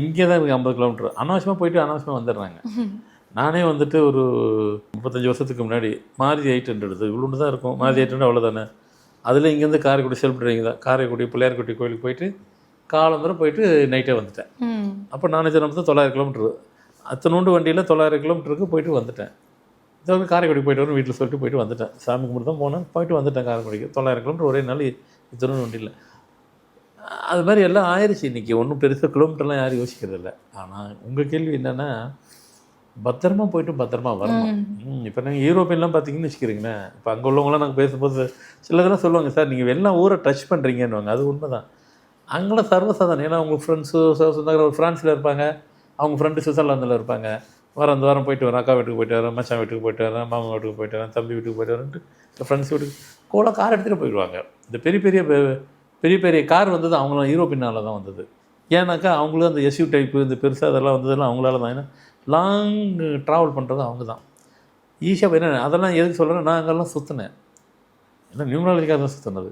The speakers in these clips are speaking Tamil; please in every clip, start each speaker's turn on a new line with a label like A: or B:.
A: இங்கே தான் இருக்குது 50 கிலோமீட்டர். அனாவசியமாக போயிட்டு அனாவசியமாக வந்துடுறாங்க. நானே வந்துட்டு ஒரு 35 வருஷத்துக்கு முன்னாடி மாருதி 800 இவ்வளோண்டு தான் இருக்கும். மாருதி 800 அவ்வளோதானே. அதில் இங்கேருந்து காரைக்குடி செல்ஃப் டிரைவிங் தான். காரைக்குடி பிள்ளையார்குட்டி கோயிலுக்கு போயிட்டு காலம்பரை போயிட்டு நைட்டே வந்துட்டேன். அப்போ நானே நம்ம 900 கிலோமீட்டர் அத்தனோண்டு வண்டியில் 900 கிலோமீட்டருக்கு போயிட்டு வந்துட்டேன். இதை வந்து காரைக்குடி போயிட்டு வரணும் வீட்டில் சொல்லிட்டு போயிட்டு வந்துட்டேன். சாமி கும்பிட்டு தான் போனேன், போயிட்டு வந்துட்டேன் காரைக்குடிக்கு. 900 கிலோமீட்டர் ஒரே நாள் இத்தனோண்டு வண்டியில். அது மாதிரி எல்லாம் ஆயிடுச்சு. இன்றைக்கி ஒன்றும் பெருசாக கிலோமீட்டர்லாம் யாரும் யோசிக்கிறது இல்லை. ஆனால் உங்கள் கேள்வி என்னென்னா பத்திரமா போயிட்டு பத்திரமா வரணும். இப்போ நீங்கள் யூரோப்பியன்லாம் பார்த்தீங்கன்னு வச்சுக்கிறீங்களேன். இப்போ அங்கே உள்ளவங்களாம் நாங்கள் பேசும்போது சிலதெல்லாம் சொல்லுவாங்க, சார் நீங்கள் எல்லாம் ஊரை டச் பண்ணுறீங்கன்னுவாங்க. அது உண்மை தான். அங்கெல்லாம் சர்வசாதாரணம். ஏன்னா அவங்க ஃப்ரெண்ட்ஸு சொந்தக்கார ஃப்ரான்ஸில் இருப்பாங்க, அவங்க ஃப்ரெண்டு சுவிட்சர்லாந்தில் இருப்பாங்க. அந்த வாரம் போயிட்டு வரேன், அக்கா வீட்டுக்கு போயிட்டு வரேன், மச்சான் வீட்டுக்கு போயிட்டு வரேன், மாமா வீட்டுக்கு போயிட்டு வரேன், தம்பி வீட்டுக்கு போயிட்டு வரேன்ட்டு இந்த ஃப்ரெண்ட்ஸ் வீட்டுக்கு கூட கார் எடுத்துகிட்டு போயிடுவாங்க. இந்த பெரிய பெரிய கார் வந்தது அவங்களாம் யூரோப்பியனால தான் வந்தது. ஏன்னாக்கா அவங்களும் அந்த எஸ்யூ டைப்பு இந்த பெருசாக அதெல்லாம் வந்ததெல்லாம் அவங்களால தான். ஏன்னா லாங் ட்ராவல் பண்ணுறது அவங்க தான் ஈஸியாக. என்ன அதெல்லாம் எதுக்கு சொல்கிறேன், நான் அங்கெல்லாம் சுற்றினேன். ஏன்னா நியூமராலஜிக்காக தான் சுற்றினது.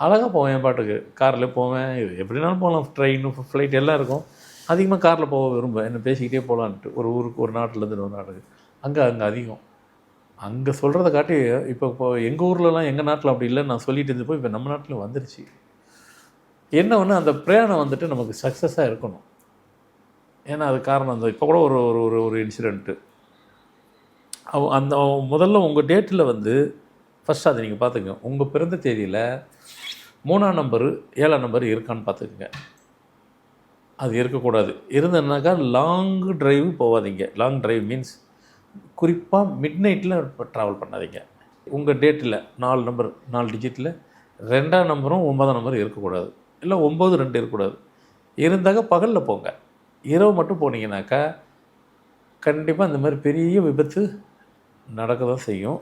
A: அழகாக போவேன் என் பாட்டுக்கு, காரில் போவேன், எப்படினாலும் போகலாம். ட்ரெயின் ஃப்ளைட் எல்லாம் இருக்கும். அதிகமாக காரில் போக விரும்புவேன். என்ன பேசிக்கிட்டே போகலான்ட்டு ஒரு ஊருக்கு ஒரு நாட்டிலேருந்து இன்னொரு நாட்டுக்கு. அங்கே அதிகம் அங்கே சொல்கிறத காட்டி இப்போ எங்கள் ஊர்லலாம் எங்கள் நாட்டில் அப்படி இல்லைன்னு நான் சொல்லிட்டு இருந்தப்போ இப்போ நம்ம நாட்டில் வந்துருச்சு. என்ன ஒன்று அந்த பிரயாணம் வந்துட்டு நமக்கு சக்ஸஸாக இருக்கணும். ஏன்னா அது காரணம் அந்த இப்போ கூட ஒரு ஒரு ஒரு இன்சிடெண்ட்டு அந்த முதல்ல உங்கள் டேட்டில் வந்து ஃபஸ்ட் அதை நீங்கள் பார்த்துக்கங்க. உங்கள் பிறந்த தேதியில் 3ஆம் நம்பரு 7ஆம் நம்பர் இருக்கான்னு பார்த்துக்குங்க. அது இருக்கக்கூடாது. இருந்ததுனாக்கா லாங் ட்ரைவ் போகாதீங்க. லாங் ட்ரைவ் மீன்ஸ் குறிப்பாக மிட் நைட்டில் ட்ராவல் பண்ணாதீங்க. உங்கள் டேட்டில் 4 நம்பர் 4 டிஜிட்டில் 2ஆம் நம்பரும் 9ஆம் நம்பரும் இருக்கக்கூடாது. இல்லை 9 2 இருக்கக்கூடாது. இருந்தாக்க பகலில் போங்க. இரவு மட்டும் போனீங்கன்னாக்கா கண்டிப்பாக இந்த மாதிரி பெரிய விபத்து நடக்க தான் செய்யும்.